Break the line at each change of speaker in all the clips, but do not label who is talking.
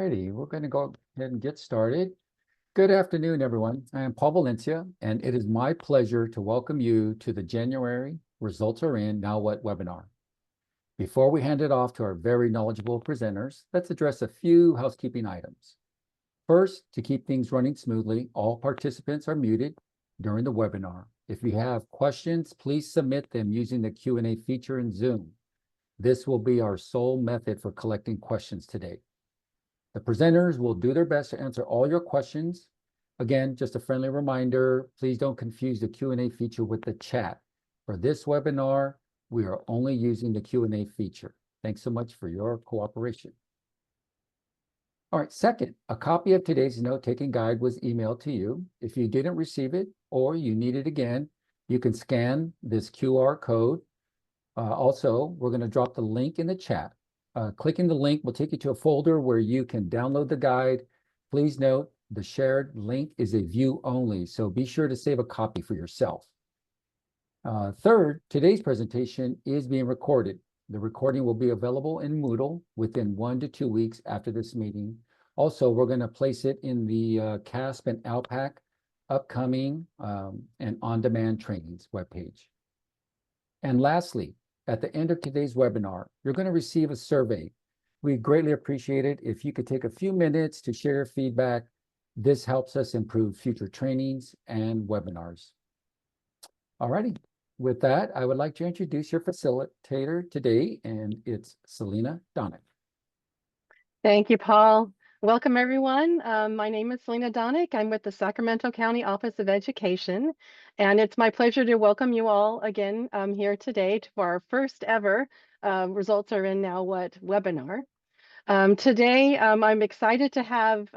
righty, we're going to go ahead and get started. Good afternoon, everyone. I am Paul Valencia, and it is my pleasure to welcome you to the January Results Are In, Now What webinar. Before we hand it off to our very knowledgeable presenters, let's address a few housekeeping items. First, to keep things running smoothly, all participants are muted during the webinar. If you have questions, please submit them using the Q&A feature in Zoom. This will be our sole method for collecting questions today. The presenters will do their best to answer all your questions. Again, just a friendly reminder, please don't confuse the Q&A feature with the chat. For this webinar, we are only using the Q&A feature. Thanks so much for your cooperation. All right, second, a copy of today's note-taking guide was emailed to you. If you didn't receive it or you need it again, you can scan this QR code. Also, we're going to drop the link in the chat. Clicking the link will take you to a folder where you can download the guide. Please note, the shared link is a view only, so be sure to save a copy for yourself. Third, today's presentation is being recorded. The recording will be available in Moodle within 1 to 2 weeks after this meeting. Also, we're going to place it in the CAASPP and ELPAC upcoming and on-demand trainings webpage. And lastly, at the end of today's webinar, you're going to receive a survey. We greatly appreciate it if you could take a few minutes to share your feedback. This helps us improve future trainings and webinars. All righty. With that, I would like to introduce your facilitator today, and it's Selena Donick.
Thank you, Paul. Welcome, everyone. My name is Selena Donick. I'm with the Sacramento County Office of Education, and it's my pleasure to welcome you all again here today to our first ever Results Are In Now What webinar. Today, I'm excited to have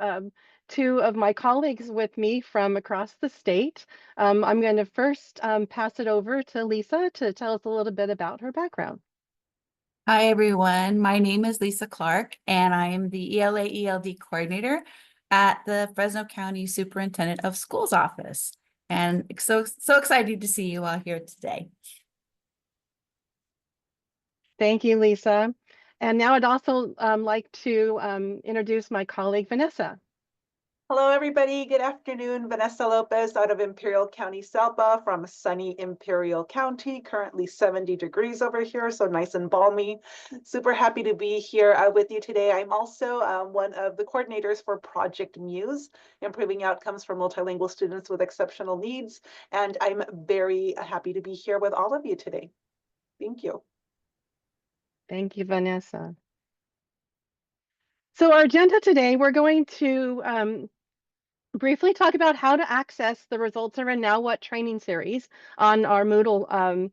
two of my colleagues with me from across the state. I'm going to first pass it over to Lisa to tell us a little bit about her background.
Hi, everyone. My name is Lisa Clark, and I am the ELA-ELD coordinator at the Fresno County Superintendent of Schools office. And so excited to see you all here today.
Thank you, Lisa. And now I'd also like to introduce my colleague, Vanessa.
Hello, everybody. Good afternoon. Vanessa Lopez out of Imperial County, SELPA from sunny Imperial County. Currently 70 degrees over here, so nice and balmy. Super happy to be here with you today. I'm also one of the coordinators for Project Muse, improving outcomes for multilingual students with exceptional needs. And I'm very happy to be here with all of you today. Thank you.
Thank you, Vanessa. So our agenda today, we're going to briefly talk about how to access the Results Are In Now What training series on our Moodle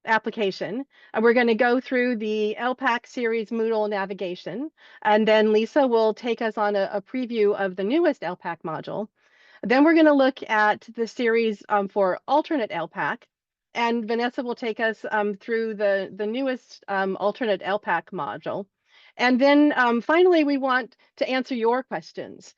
application. And we're going to go through the ELPAC series Moodle navigation, and then Lisa will take us on a preview of the newest ELPAC module. Then we're going to look at the series for alternate ELPAC, and Vanessa will take us through the newest alternate ELPAC module. And then finally, we want to answer your questions.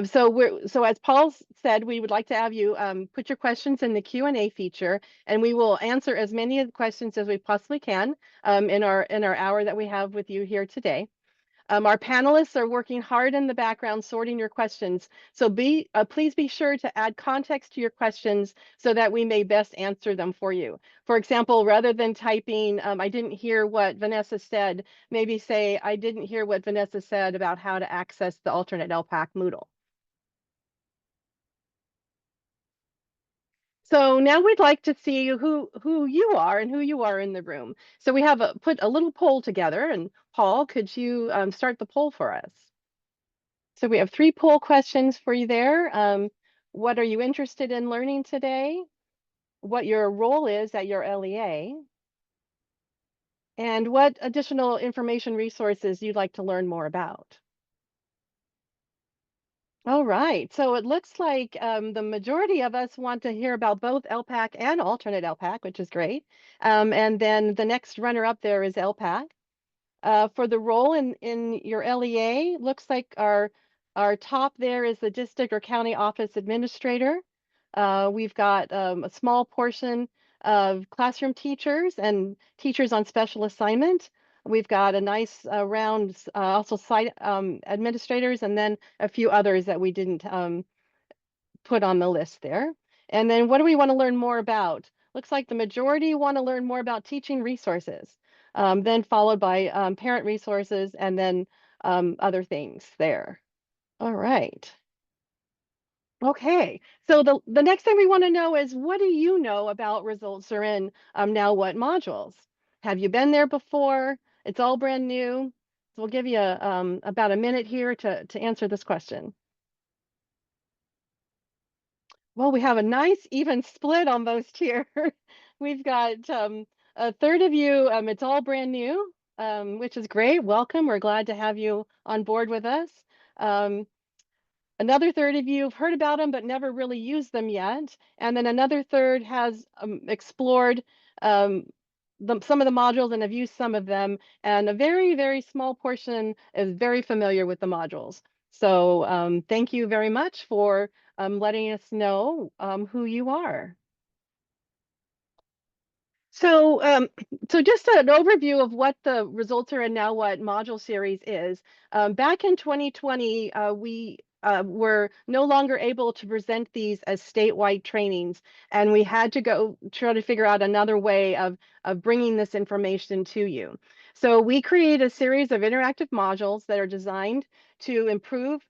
So as Paul said, we would like to have you put your questions in the Q&A feature, and we will answer as many of the questions as we possibly can in our hour that we have with you here today. Our panelists are working hard in the background sorting your questions, so please be sure to add context to your questions so that we may best answer them for you. For example, rather than typing, I didn't hear what Vanessa said, maybe say, I didn't hear what Vanessa said about how to access the alternate ELPAC Moodle. So now we'd like to see who you are and who you are in the room. So we have put a little poll together, and Paul, could you start the poll for us? So we have 3 poll questions for you there. What are you interested in learning today? What your role is at your LEA? And what additional information resources you'd like to learn more about? All right, so it looks like the majority of us want to hear about both ELPAC and alternate ELPAC, which is great. And then the next runner up there is ELPAC. For the role in your LEA, looks like our top there is the district or county office administrator. We've got a small portion of classroom teachers and teachers on special assignment. We've got a nice round, also site administrators, and then a few others that we didn't put on the list there. And then what do we want to learn more about? Looks like the majority want to learn more about teaching resources, then followed by parent resources, and then other things there. All right. Okay, so the next thing we want to know is, what do you know about results are in Now What modules? Have you been there before? It's all brand new. So we'll give you about a minute here to answer this question. Well, we have a nice even split almost here. We've got a third of you, it's all brand new, which is great. Welcome. We're glad to have you on board with us. Another third of you have heard about them but never really used them yet. And then another third has explored some of the modules and have used some of them. And a very, very small portion is very familiar with the modules. So thank you very much for letting us know who you are. So just an overview of what the Results Are In Now What module series is. Back in 2020, we were no longer able to present these as statewide trainings, and we had to go try to figure out another way of bringing this information to you. So we create a series of interactive modules that are designed to improve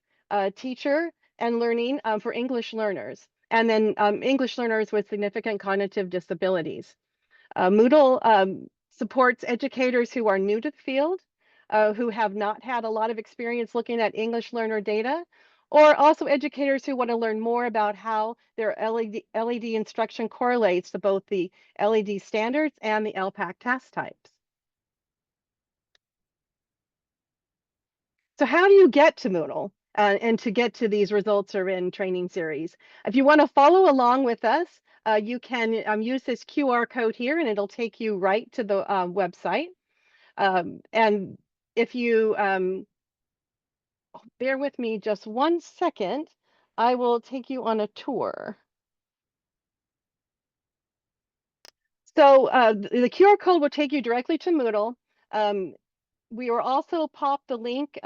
teacher and learning for English learners, and then English learners with significant cognitive disabilities. Moodle supports educators who are new to the field, who have not had a lot of experience looking at English learner data, or also educators who want to learn more about how their LED instruction correlates to both the LED standards and the ELPAC task types. So how do you get to Moodle and to get to these Results Are In training series? If you want to follow along with us, you can use this QR code here, and it'll take you right to the website. And if you bear with me just 1 second, I will take you on a tour. So the QR code will take you directly to Moodle. We will also pop the link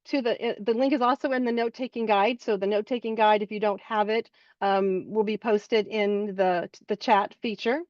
to the link is also in the note-taking guide. So the note-taking guide, if you don't have it, will be posted in the chat feature.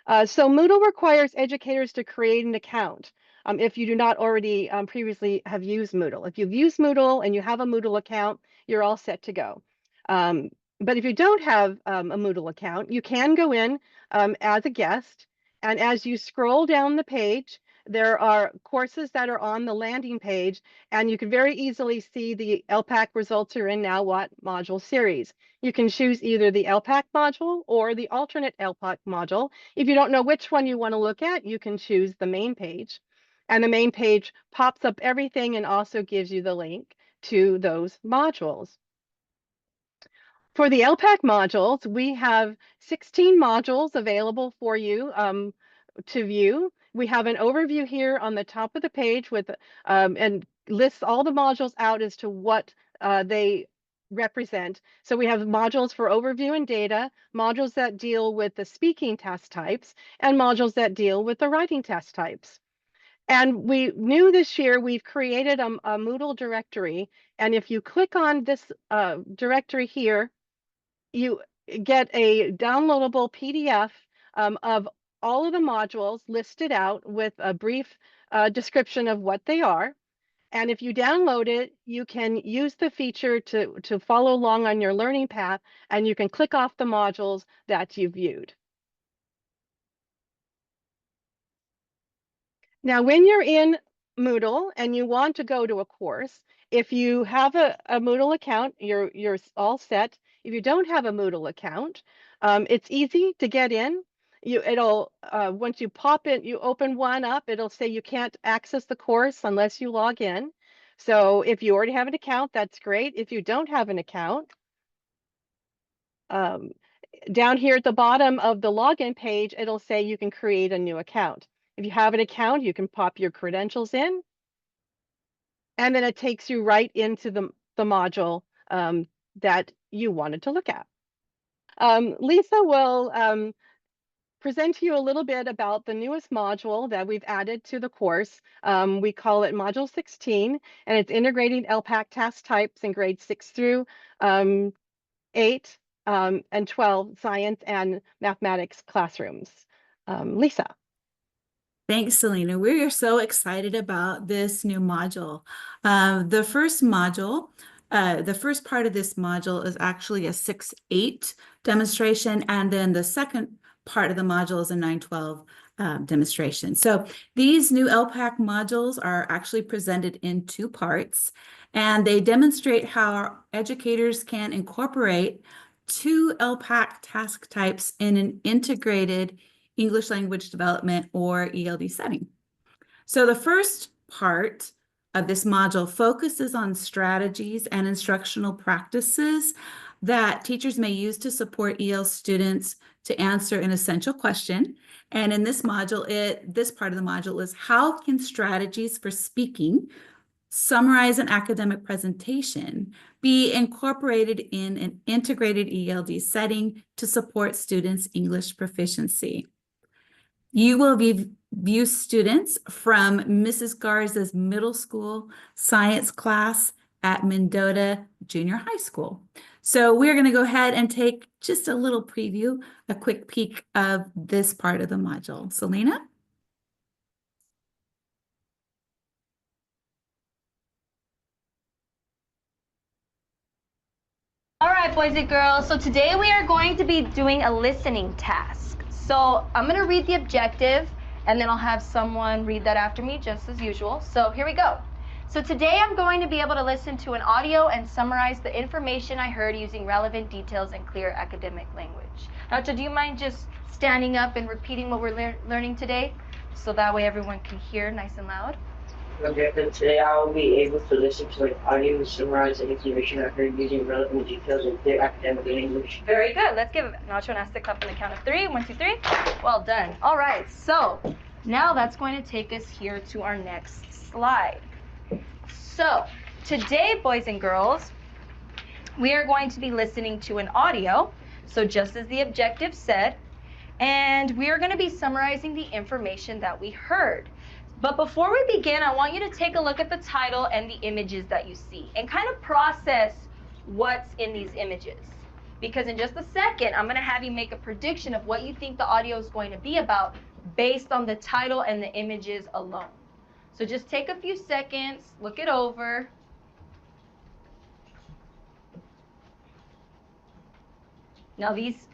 So Moodle requires educators to create an account if you do not already previously have used Moodle. If you've used Moodle and you have a Moodle account, you're all set to go. But if you don't have a Moodle account, you can go in as a guest. And as you scroll down the page, there are courses that are on the landing page, and you can very easily see the ELPAC Results Are In Now What module series. You can choose either the ELPAC module or the alternate ELPAC module. If you don't know which one you want to look at, you can choose the main page. And the main page pops up everything and also gives you the link to those modules. For the ELPAC modules, we have 16 modules available for you to view. We have an overview here on the top of the page with and lists all the modules out as to what they represent. So we have modules for overview and data, modules that deal with the speaking test types, and modules that deal with the writing test types. And we knew this year we've created a Moodle directory. And if you click on this directory here, you get a downloadable PDF of all of the modules listed out with a brief description of what they are. And if you download it, you can use the feature to follow along on your learning path, and you can click off the modules that you've viewed. Now, when you're in Moodle and you want to go to a course, if you have a Moodle account, you're all set. If you don't have a Moodle account, it's easy to get in. It'll once you pop it, you open one up, it'll say you can't access the course unless you log in. So if you already have an account, that's great. If you don't have an account, down here at the bottom of the login page, it'll say you can create a new account. If you have an account, you can pop your credentials in, and then it takes you right into the module that you wanted to look at. Lisa will present to you a little bit about the newest module that we've added to the course. We call it Module 16, and it's integrating ELPAC task types in grades 6 through 8 and 12 science and mathematics classrooms. Lisa.
Thanks, Selena. We are so excited about this new module. The first part of this module is actually a 6-8 demonstration, and then the second part of the module is a 9-12 demonstration. So these new ELPAC modules are actually presented in 2 parts, and they demonstrate how educators can incorporate 2 ELPAC task types in an integrated English language development or ELD setting. So the first part of this module focuses on strategies and instructional practices that teachers may use to support EL students to answer an essential question. And in this module, this part of the module is how can strategies for speaking summarize an academic presentation be incorporated in an integrated ELD setting to support students' English proficiency. You will view students from Mrs. Garza's middle school science class at Mendota Junior High School. So we're going to go ahead and take just a little preview, a quick peek of this part of the module. Selena?
All right, boys and girls, so today we are going to be doing a listening task. So I'm going to read the objective, and then I'll have someone read that after me, just as usual. So here we go. So today I'm going to be able to listen to an audio and summarize the information I heard using relevant details and clear academic language. Nacho, do you mind just standing up and repeating what we're learning today? So that way everyone can hear nice and loud.
Okay, but today I will be able to listen to an audio and summarize the information I heard using relevant details and clear academic language.
Very good. Let's give Nacho and Asta clap on the count of 3. 1, 2, 3. Well done. All right. So now that's going to take us here to our next slide. So today, boys and girls, we are going to be listening to an audio. So just as the objective said, and we are going to be summarizing the information that we heard. But before we begin, I want you to take a look at the title and the images that you see and kind of process what's in these images. Because in just a second, I'm going to have you make a prediction of what you think the audio is going to be about based on the title and the images alone. So just take a few seconds, look it over. Now these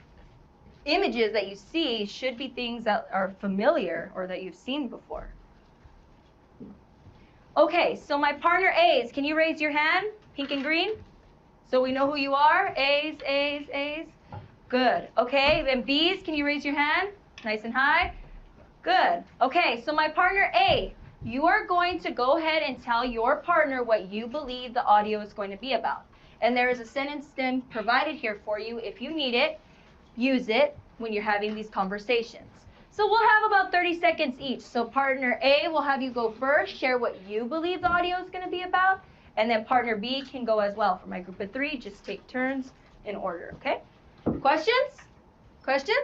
images that you see should be things that are familiar or that you've seen before. Okay, so my partner A's, can you raise your hand? Pink and green? So we know who you are. A's, A's, A's. Good. Okay, then B's, can you raise your hand? Nice and high. Good. Okay, so my partner A, you are going to go ahead and tell your partner what you believe the audio is going to be about. And there is a sentence stem provided here for you. If you need it, use it when you're having these conversations. So we'll have about 30 seconds each. So partner A will have you go first, share what you believe the audio is going to be about, and then partner B can go as well. For my group of 3, just take turns in order, okay? Questions? Questions?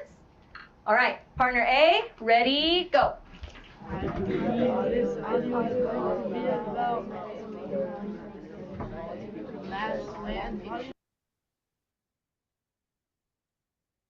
All right, partner A, ready, go.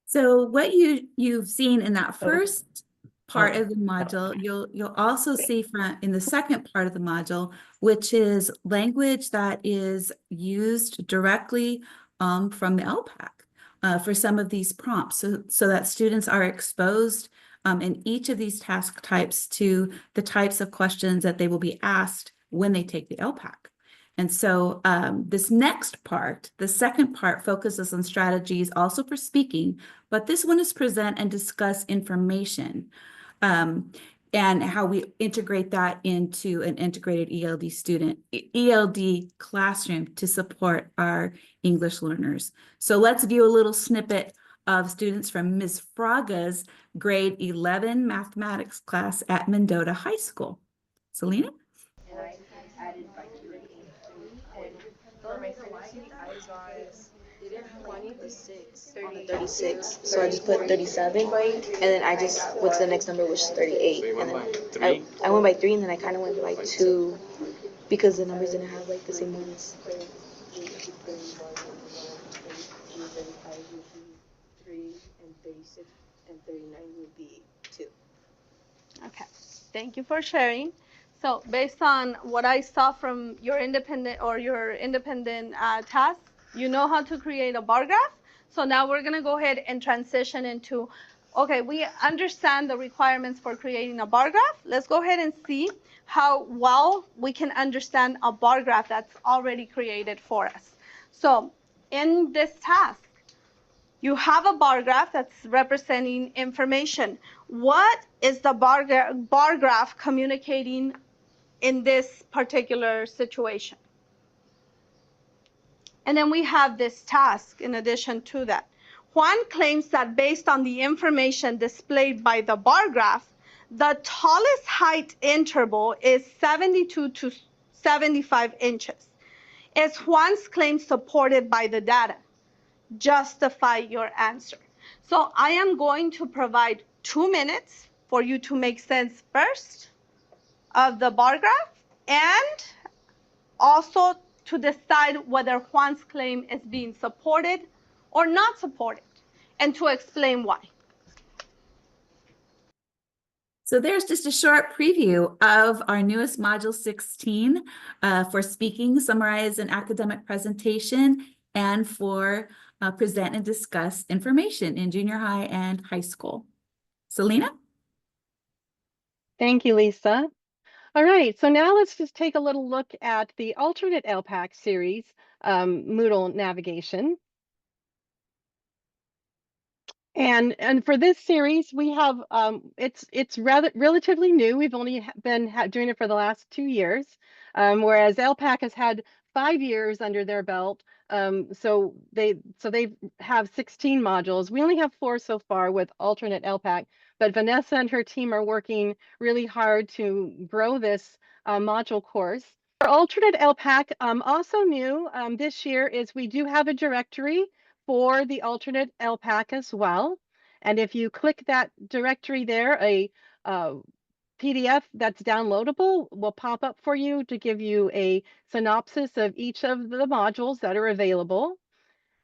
So what you've seen in that first part of the module, you'll also see in the second part of the module, which is language that is used directly from the ELPAC for some of these prompts, so that students are exposed in each of these task types to the types of questions that they will be asked when they take the ELPAC. And so this next part, the second part, focuses on strategies also for speaking, but this one is present and discuss information and how we integrate that into an integrated ELD classroom to support our English learners. So let's view a little snippet of students from Ms. Fraga's grade 11 mathematics class at Mendota High School. Selena?
For my courtesy eyes, didn't have like the 6 on the 36, so I just put 37, and then I just went to the next number, which is 38. And then I went by 3, and then I kind of went by 2 because the numbers didn't have like the same ones.
3 and 36 and 39 would be 2.
Okay, thank you for sharing. So based on what I saw from your independent task, you know how to create a bar graph. So now we're gonna go ahead and transition into, okay, we understand the requirements for creating a bar graph. Let's go ahead and see how well we can understand a bar graph that's already created for us. So in this task, you have a bar graph that's representing information. What is the bar graph communicating in this particular situation? And then we have this task in addition to that. Juan claims that based on the information displayed by the bar graph, the tallest height interval is 72 to 75 inches. Is Juan's claim supported by the data? Justify your answer. So I am going to provide 2 minutes for you to make sense first of the bar graph and also to decide whether Juan's claim is being supported or not supported and to explain why.
So there's just a short preview of our newest Module 16 for speaking, summarize an academic presentation, and for present and discuss information in junior high and high school. Selena?
Thank you, Lisa. All right, so now let's just take a little look at the alternate ELPAC series, Moodle navigation. And for this series, we have it's rather relatively new. We've only been doing it for the last 2 years, whereas ELPAC has had 5 years under their belt. So they have 16 modules. We only have 4 so far with alternate ELPAC, but Vanessa and her team are working really hard to grow this module course. Our alternate ELPAC, also new this year, is we do have a directory for the alternate ELPAC as well. And if you click that directory there, a PDF that's downloadable will pop up for you to give you a synopsis of each of the modules that are available.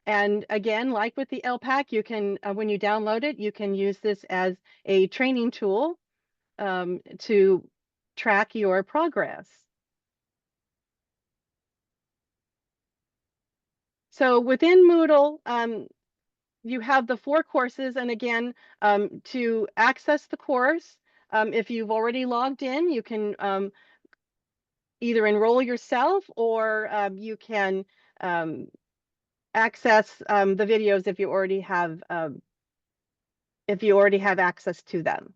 And again, like with the ELPAC, you can, when you download it, you can use this as a training tool to track your progress. So within Moodle, you have the 4 courses, and again, to access the course, if you've already logged in, you can either enroll yourself or you can access the videos if you already have access to them.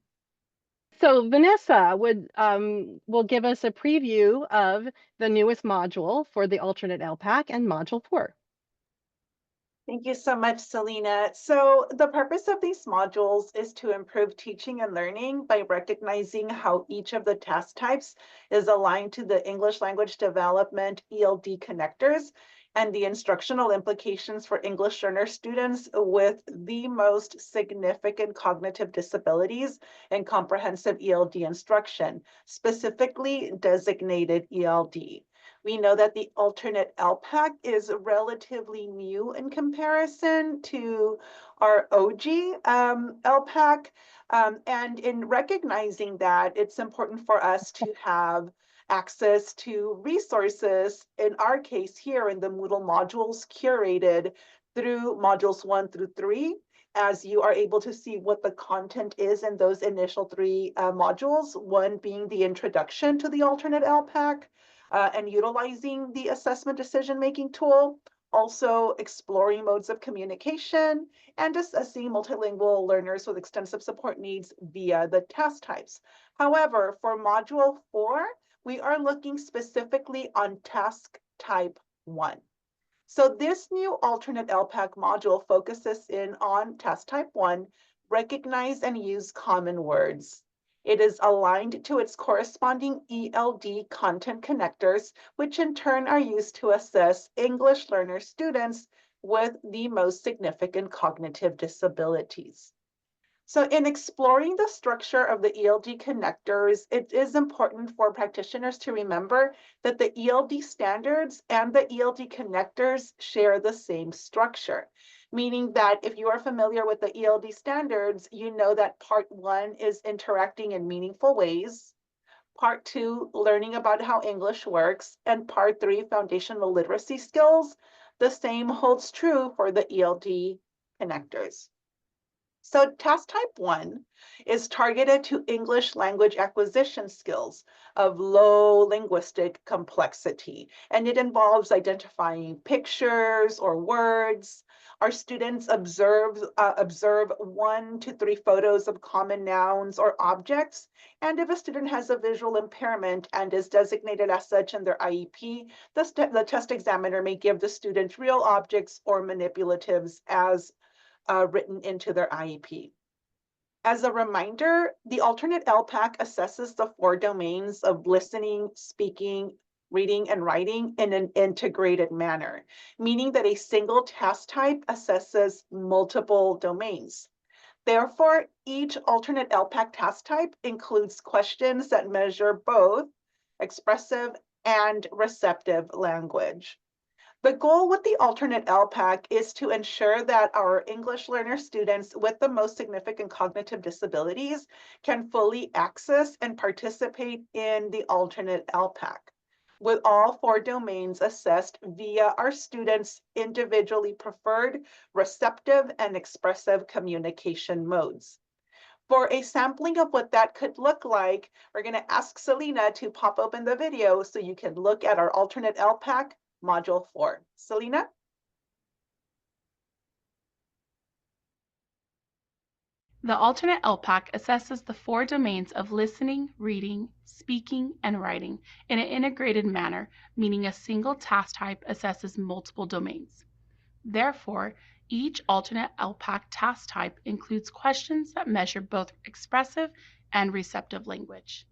So Vanessa will give us a preview of the newest module for the alternate ELPAC and module 4.
Thank you so much, Selena. So the purpose of these modules is to improve teaching and learning by recognizing how each of the task types is aligned to the English language development ELD connectors and the instructional implications for English learner students with the most significant cognitive disabilities and comprehensive ELD instruction, specifically designated ELD. We know that the alternate ELPAC is relatively new in comparison to our OG ELPAC. And in recognizing that, it's important for us to have access to resources, in our case here in the Moodle modules curated through modules 1 through 3, as you are able to see what the content is in those initial 3 modules, one being the introduction to the alternate ELPAC, and utilizing the assessment decision-making tool, also exploring modes of communication, and assessing multilingual learners with extensive support needs via the task types. However, for Module 4, we are looking specifically on task type 1. So this new alternate ELPAC module focuses in on task type 1, recognize and use common words. It is aligned to its corresponding ELD content connectors, which in turn are used to assess English learner students with the most significant cognitive disabilities. So in exploring the structure of the ELD connectors, it is important for practitioners to remember that the ELD standards and the ELD connectors share the same structure, meaning that if you are familiar with the ELD standards, you know that part 1 is interacting in meaningful ways, part 2, learning about how English works, and part 3, foundational literacy skills. The same holds true for the ELD connectors. So task type 1 is targeted to English language acquisition skills of low linguistic complexity, and it involves identifying pictures or words. Our students observe 1 to 3 photos of common nouns or objects, and if a student has a visual impairment and is designated as such in their IEP, the test examiner may give the student real objects or manipulatives as written into their IEP. As a reminder, the alternate ELPAC assesses the 4 domains of listening, speaking, reading, and writing in an integrated manner, meaning that a single task type assesses multiple domains. Therefore, each alternate ELPAC task type includes questions that measure both expressive and receptive language. The goal with the alternate ELPAC is to ensure that our English learner students with the most significant cognitive disabilities can fully access and participate in the alternate ELPAC, with all 4 domains assessed via our students' individually preferred receptive and expressive communication modes. For a sampling of what that could look like, we're going to ask Selena to pop open the video so you can look at our alternate ELPAC Module 4. Selena?
The alternate ELPAC assesses the 4 domains of listening, reading, speaking, and writing in an integrated manner, meaning a single task type assesses multiple domains. Therefore, each alternate ELPAC task type includes questions that measure both expressive and receptive language.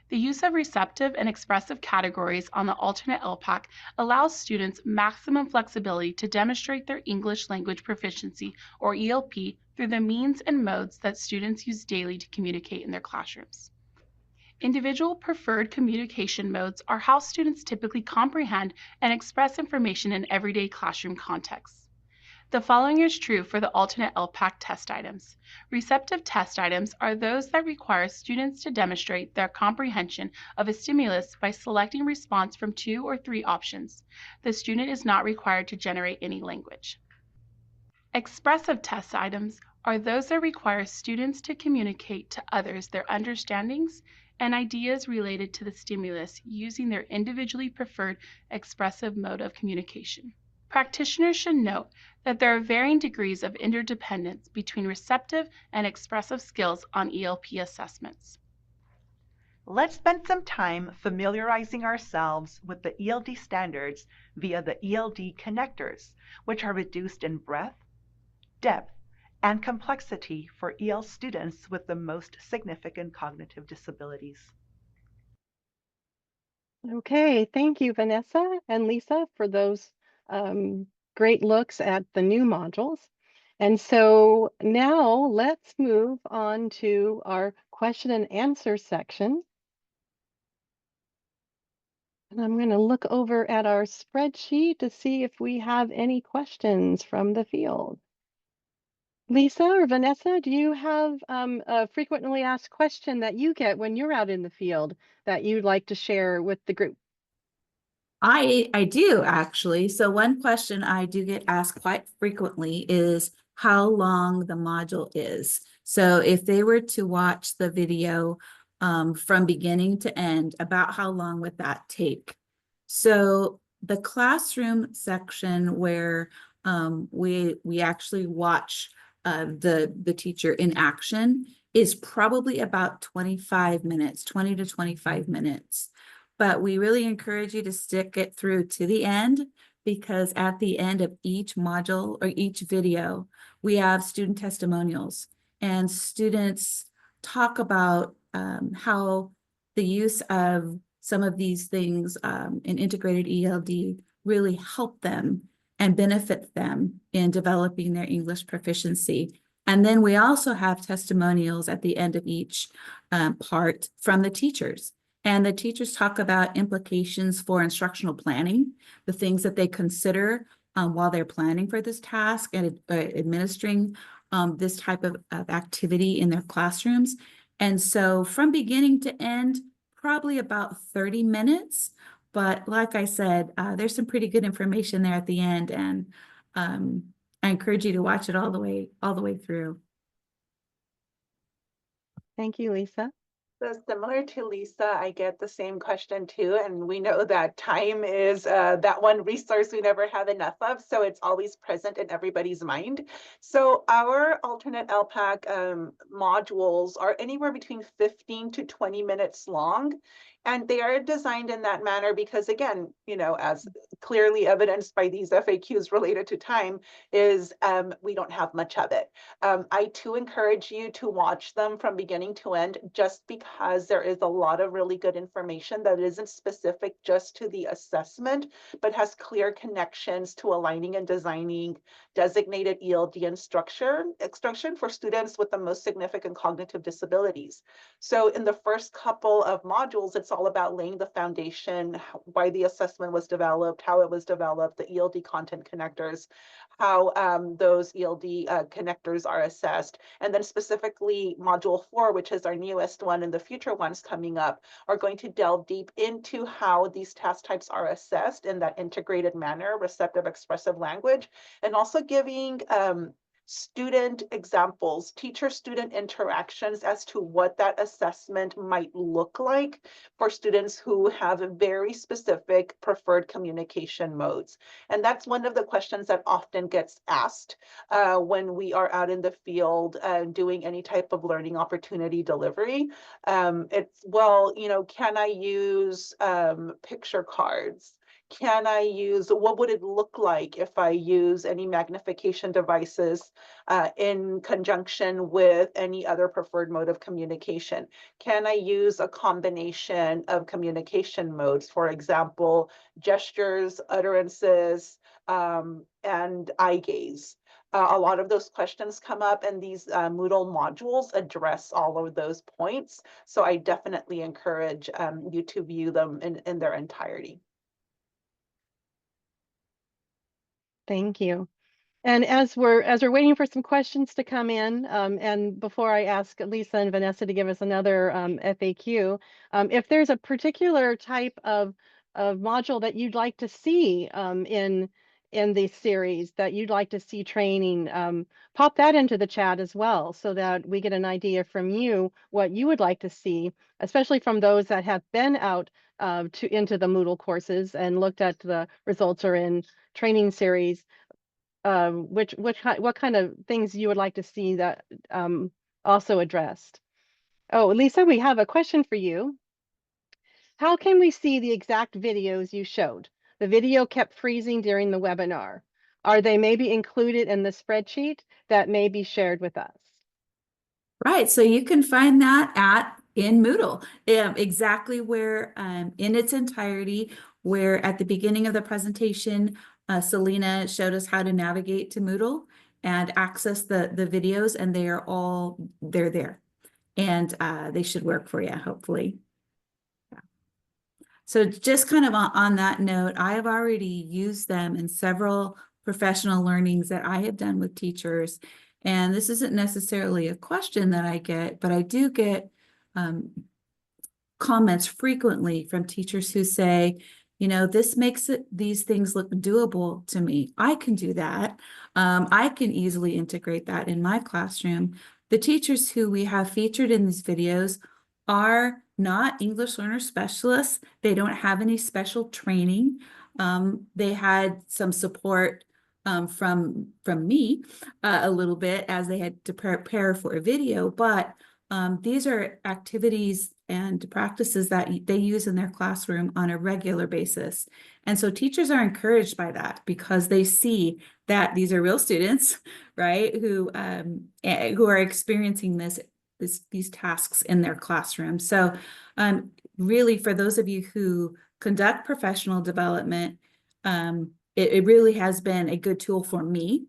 The use of receptive and expressive categories on the alternate ELPAC allows students maximum flexibility to demonstrate their English language proficiency, or ELP, through the means and modes that students use daily to communicate in their classrooms. Individual preferred communication modes are how students typically comprehend and express information in everyday classroom contexts. The following is true for the alternate ELPAC test items. Receptive test items are those that require students to demonstrate their comprehension of a stimulus by selecting response from 2 or 3 options. The student is not required to generate any language. Expressive test items are those that require students to communicate to others their understandings and ideas related to the stimulus using their individually preferred expressive mode of communication. Practitioners should note that there are varying degrees of interdependence between receptive and expressive skills on ELP assessments.
Let's spend some time familiarizing ourselves with the ELD standards via the ELD connectors, which are reduced in breadth, depth, and complexity for EL students with the most significant cognitive disabilities.
Okay, thank you, Vanessa and Lisa, for those great looks at the new modules. And so now let's move on to our question and answer section. And I'm going to look over at our spreadsheet to see if we have any questions from the field. Lisa or Vanessa, do you have a frequently asked question that you get when you're out in the field that you'd like to share with the group?
I do actually. So one question I do get asked quite frequently is how long the module is. So if they were to watch the video from beginning to end, about how long would that take? So the classroom section where we actually watch the teacher in action is probably about 25 minutes, 20 to 25 minutes. But we really encourage you to stick it through to the end, because at the end of each module or each video, we have student testimonials, and students talk about how the use of some of these things in integrated ELD really help them and benefit them in developing their English proficiency. And then we also have testimonials at the end of each part from the teachers. And the teachers talk about implications for instructional planning, the things that they consider while they're planning for this task and administering this type of activity in their classrooms. And so from beginning to end, probably about 30 minutes. But like I said, there's some pretty good information there at the end, and I encourage you to watch it all the way through.
Thank you, Lisa.
So similar to Lisa, I get the same question too. And we know that time is that one resource we never have enough of. So it's always present in everybody's mind. So our alternate ELPAC modules are anywhere between 15 to 20 minutes long. And they are designed in that manner because, again, you know, as clearly evidenced by these FAQs related to time, is we don't have much of it. I too encourage you to watch them from beginning to end, just because there is a lot of really good information that isn't specific just to the assessment, but has clear connections to aligning and designing designated ELD instruction for students with the most significant cognitive disabilities. So in the first couple of modules, it's all about laying the foundation, why the assessment was developed, how it was developed, the ELD content connectors, how those ELD connectors are assessed. And then specifically module 4, which is our newest one, and the future ones coming up, are going to delve deep into how these task types are assessed in that integrated manner, receptive expressive language, and also giving student examples, teacher-student interactions as to what that assessment might look like for students who have very specific preferred communication modes. And that's one of the questions that often gets asked when we are out in the field doing any type of learning opportunity delivery. It's, well, you know, can I use picture cards? Can I use, what would it look like if I use any magnification devices in conjunction with any other preferred mode of communication? Can I use a combination of communication modes, for example, gestures, utterances, and eye gaze? A lot of those questions come up, and these Moodle modules address all of those points. So I definitely encourage you to view them in their entirety.
Thank you. And as we're waiting for some questions to come in, and before I ask Lisa and Vanessa to give us another FAQ, if there's a particular type of module that you'd like to see in this series, that you'd like to see training, pop that into the chat as well, so that we get an idea from you what you would like to see, especially from those that have been out into the Moodle courses and looked at the results or in training series. What kind of things you would like to see that also addressed? Oh, Lisa, we have a question for you. How can we see the exact videos you showed? The video kept freezing during the webinar. Are they maybe included in the spreadsheet that may be shared with us?
Right, so you can find that in Moodle, exactly where in its entirety, where at the beginning of the presentation, Selena showed us how to navigate to Moodle and access the videos, and they're there, and they should work for you, hopefully. Yeah. So just kind of on that note, I have already used them in several professional learnings that I have done with teachers. And this isn't necessarily a question that I get, but I do get comments frequently from teachers who say, you know, this makes these things look doable to me. I can do that. I can easily integrate that in my classroom. The teachers who we have featured in these videos are not English learner specialists. They don't have any special training. They had some support from me a little bit as they had to prepare for a video, but these are activities and practices that they use in their classroom on a regular basis. And so teachers are encouraged by that because they see that these are real students, right, who are experiencing these tasks in their classroom. So really, for those of you who conduct professional development, it really has been a good tool for me.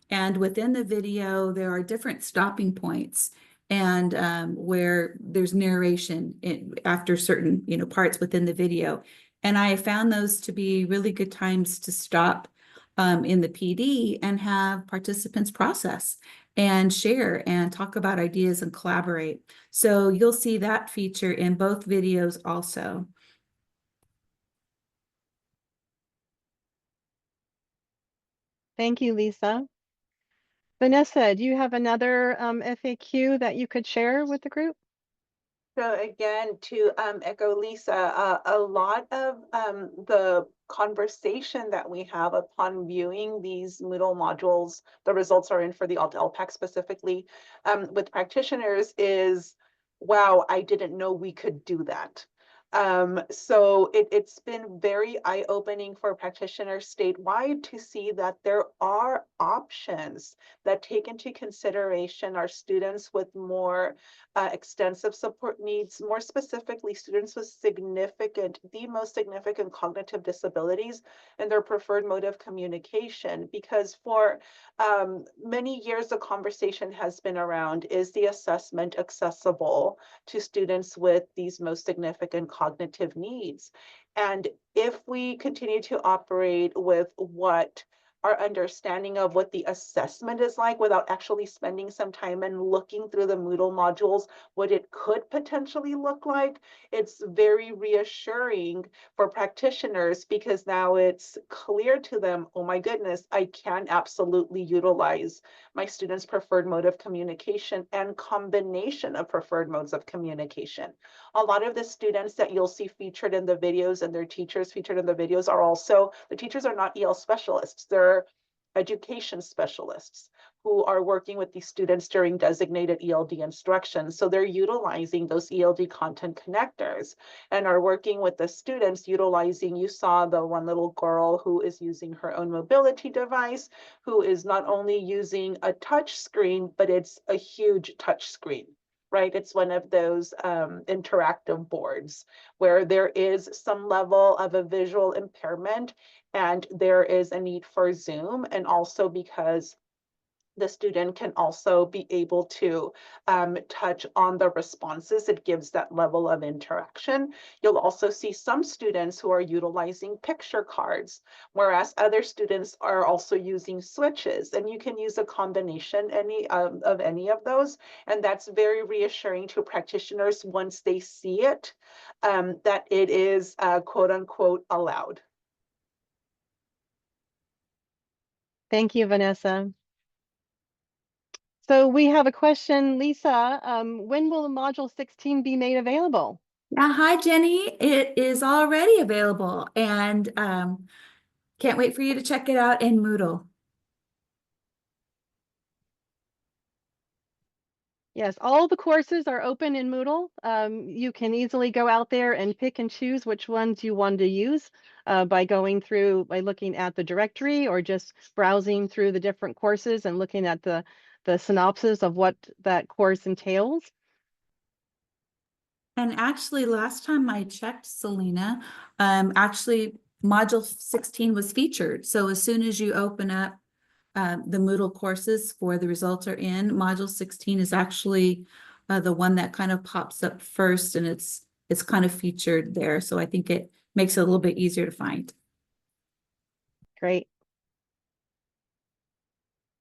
And within the video, there are different stopping points and where there's narration after certain, parts within the video. And I found those to be really good times to stop in the PD and have participants process and share and talk about ideas and collaborate. So you'll see that feature in both videos also.
Thank you, Lisa. Vanessa, do you have another FAQ that you could share with the group?
So again, to echo Lisa, a lot of the conversation that we have upon viewing these Moodle modules, the results are in for the ELPAC specifically, with practitioners is, wow, I didn't know we could do that. So it's been very eye-opening for practitioners statewide to see that there are options that take into consideration our students with more extensive support needs, more specifically students with the most significant cognitive disabilities and their preferred mode of communication. Because for many years, the conversation has been around, is the assessment accessible to students with these most significant cognitive needs? And if we continue to operate with what our understanding of what the assessment is like without actually spending some time and looking through the Moodle modules, what it could potentially look like, it's very reassuring for practitioners because now it's clear to them, oh my goodness, I can absolutely utilize my students' preferred mode of communication and combination of preferred modes of communication. A lot of the students that you'll see featured in the videos and their teachers featured in the videos are also, the teachers are not EL specialists, they're education specialists who are working with these students during designated ELD instruction. So they're utilizing those ELD content connectors and are working with the students utilizing, you saw the one little girl who is using her own mobility device, who is not only using a touch screen, but it's a huge touch screen. Right, it's one of those interactive boards where there is some level of a visual impairment and there is a need for Zoom, and also because the student can also be able to touch on the responses. It gives that level of interaction. You'll also see some students who are utilizing picture cards, whereas other students are also using switches, and you can use a combination of any of those. And that's very reassuring to practitioners once they see it, that it is quote unquote allowed.
Thank you, Vanessa. So we have a question, Lisa. When will Module 16 be made available?
Hi, Jenny. It is already available and can't wait for you to check it out in Moodle.
Yes, all the courses are open in Moodle. You can easily go out there and pick and choose which ones you want to use by looking at the directory or just browsing through the different courses and looking at the synopsis of what that course entails. And
actually, last time I checked, Selena, actually Module 16 was featured. So as soon as you open up the Moodle courses for the results are in, Module 16 is actually the one that kind of pops up first, and it's kind of featured there. So I think it makes it a little bit easier to find.
Great.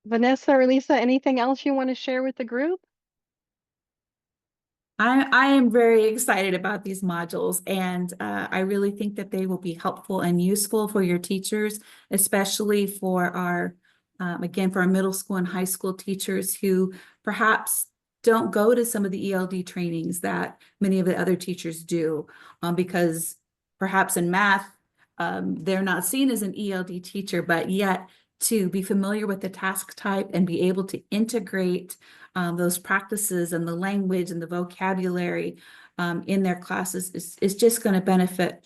Vanessa or Lisa, anything else you want to share with the group?
I am very excited about these modules, and I really think that they will be helpful and useful for your teachers, especially for our, again, for our middle school and high school teachers who perhaps don't go to some of the ELD trainings that many of the other teachers do, because perhaps in math, they're not seen as an ELD teacher, but yet to be familiar with the task type and be able to integrate those practices and the language and the vocabulary in their classes is just going to benefit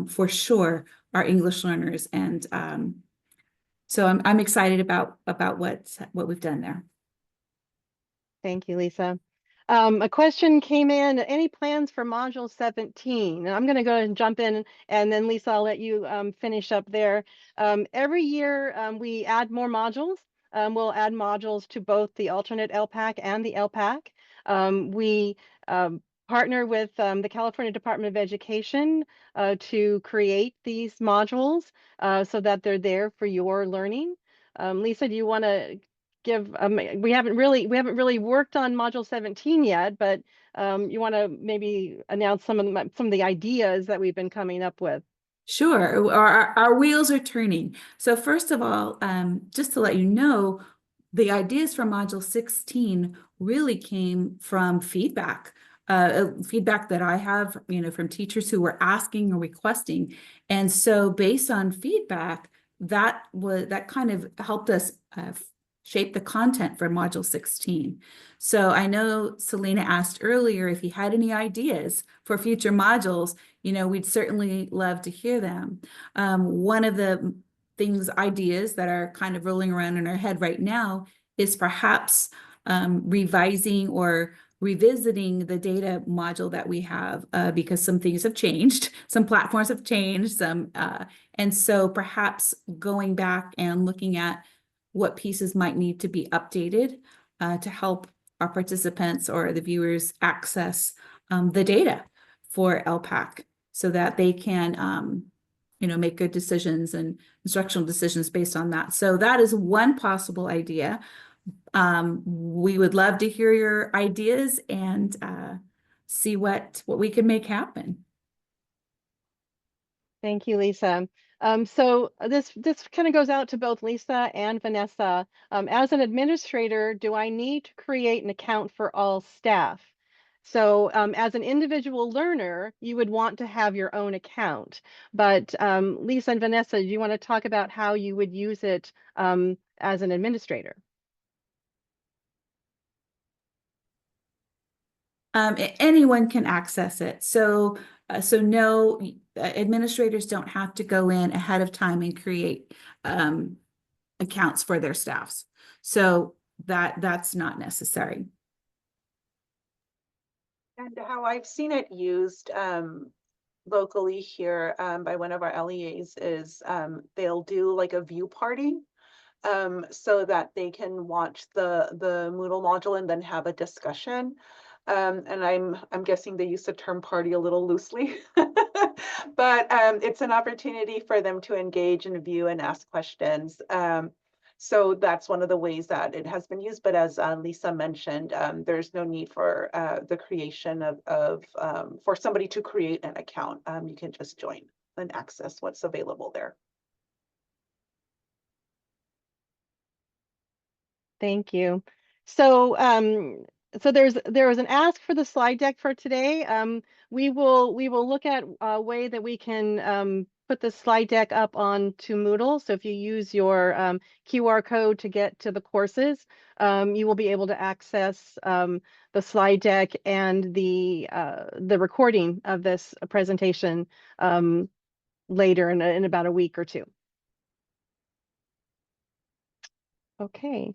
for sure our English learners. And so I'm excited about what we've done there.
Thank you, Lisa. A question came in, any plans for module 17? And I'm going to go ahead and jump in, and then Lisa, I'll let you finish up there. Every year we add more modules. We'll add modules to both the alternate LPAC and the LPAC. We partner with the California Department of Education to create these modules so that they're there for your learning. Lisa, do you want to give we haven't really worked on module 17 yet, but you want to maybe announce some of the ideas that we've been coming up with?
Sure, our wheels are turning. So first of all, just to let you know, the ideas for module 16 really came from feedback. Feedback that I have, from teachers who were asking or requesting. And so based on feedback, that kind of helped us shape the content for module 16. So I know Selena asked earlier if you had any ideas for future modules. We'd certainly love to hear them. One of the ideas that are kind of rolling around in our head right now is perhaps revising or revisiting the data module that we have because some things have changed, some platforms have changed, and so perhaps going back and looking at what pieces might need to be updated to help our participants or the viewers access the data for LPAC so that they can make good decisions and instructional decisions based on that. So that is one possible idea. We would love to hear your ideas and see what we can make happen.
Thank you, Lisa. So this kind of goes out to both Lisa and Vanessa. As an administrator, do I need to create an account for all staff? So as an individual learner, you would want to have your own account. But Lisa and Vanessa, do you want to talk about how you would use it as an administrator?
Anyone can access it. So no, administrators don't have to go in ahead of time and create accounts for their staffs. So that's not necessary.
And how I've seen it used locally here by one of our LEAs is they'll do like a view party so that they can watch the Moodle module and then have a discussion. And I'm guessing they use the term party a little loosely, but it's an opportunity for them to engage and view and ask questions. So that's one of the ways that it has been used. But as Lisa mentioned, there's no need for the creation of for somebody to create an account. You can just join and access what's available there.
Thank you. So so there was an ask for the slide deck for today. We will look at a way that we can put the slide deck up onto Moodle. So if you use your QR code to get to the courses, you will be able to access the slide deck and the recording of this presentation later in about a week or two. Okay.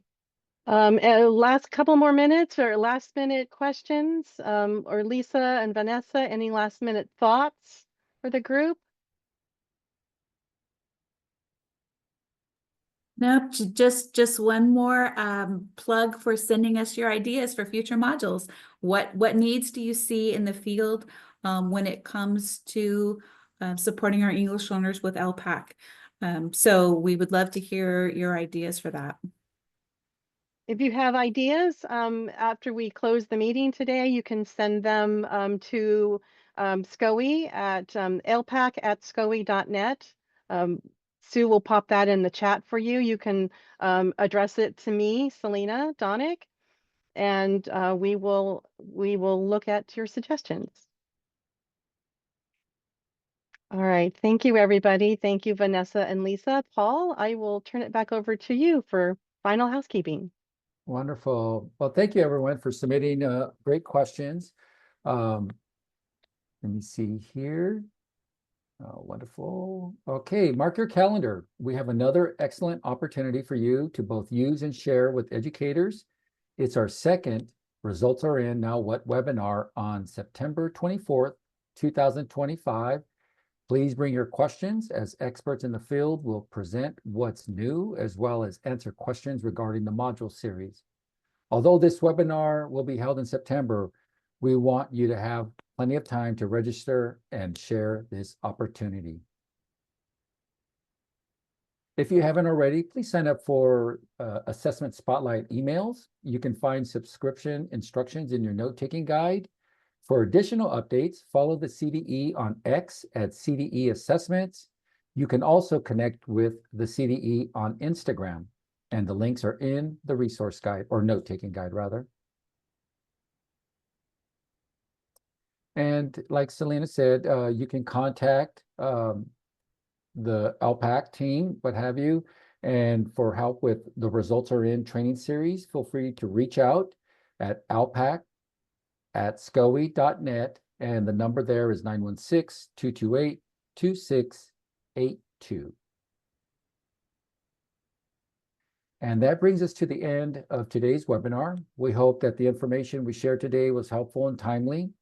Last couple more minutes or last minute questions, or Lisa and Vanessa, any last minute thoughts for the group?
Nope, just one more plug for sending us your ideas for future modules. What needs do you see in the field when it comes to supporting our English learners with LPAC? So we would love to hear your ideas for that.
If you have ideas after we close the meeting today, you can send them to SCOE at elpac@scoe.net. Sue will pop that in the chat for you. You can address it to me, Selena Donick, and we will look at your suggestions. All right, thank you, everybody. Thank you, Vanessa and Lisa. Paul, I will turn it back over to you for final housekeeping.
Wonderful. Well, thank you everyone for submitting great questions. Let me see here. Wonderful. Okay, mark your calendar. We have another excellent opportunity for you to both use and share with educators. It's our second Results are in. Now what webinar on September 24th, 2025. Please bring your questions as experts in the field will present what's new as well as answer questions regarding the module series. Although this webinar will be held in September, we want you to have plenty of time to register and share this opportunity. If you haven't already, please sign up for Assessment Spotlight emails. You can find subscription instructions in your note-taking guide. For additional updates, follow the CDE on X at CDE Assessments. You can also connect with the CDE on Instagram, and the links are in the resource guide, or note-taking guide, rather. And like Selena said, you can contact the ELPAC team, what have you, and for help with the Results Are In training series, feel free to reach out at elpac@scoe.net, and the number there is 916-228-2682. And that brings us to the end of today's webinar. We hope that the information we shared today was helpful and timely.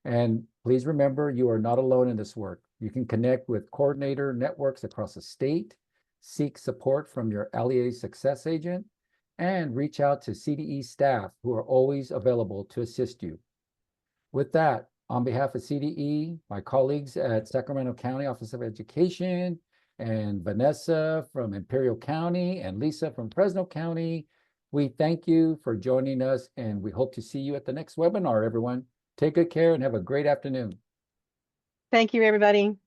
And please remember, you are not alone in this work. You can connect with coordinator networks across the state, seek support from your LEA success agent, and reach out to CDE staff who are always available to assist you. With that, on behalf of CDE, my colleagues at Sacramento County Office of Education, and Vanessa from Imperial County, and Lisa from Fresno County, we thank you for joining us, and we hope to see you at the next webinar, everyone. Take good care and have a great afternoon.
Thank you, everybody.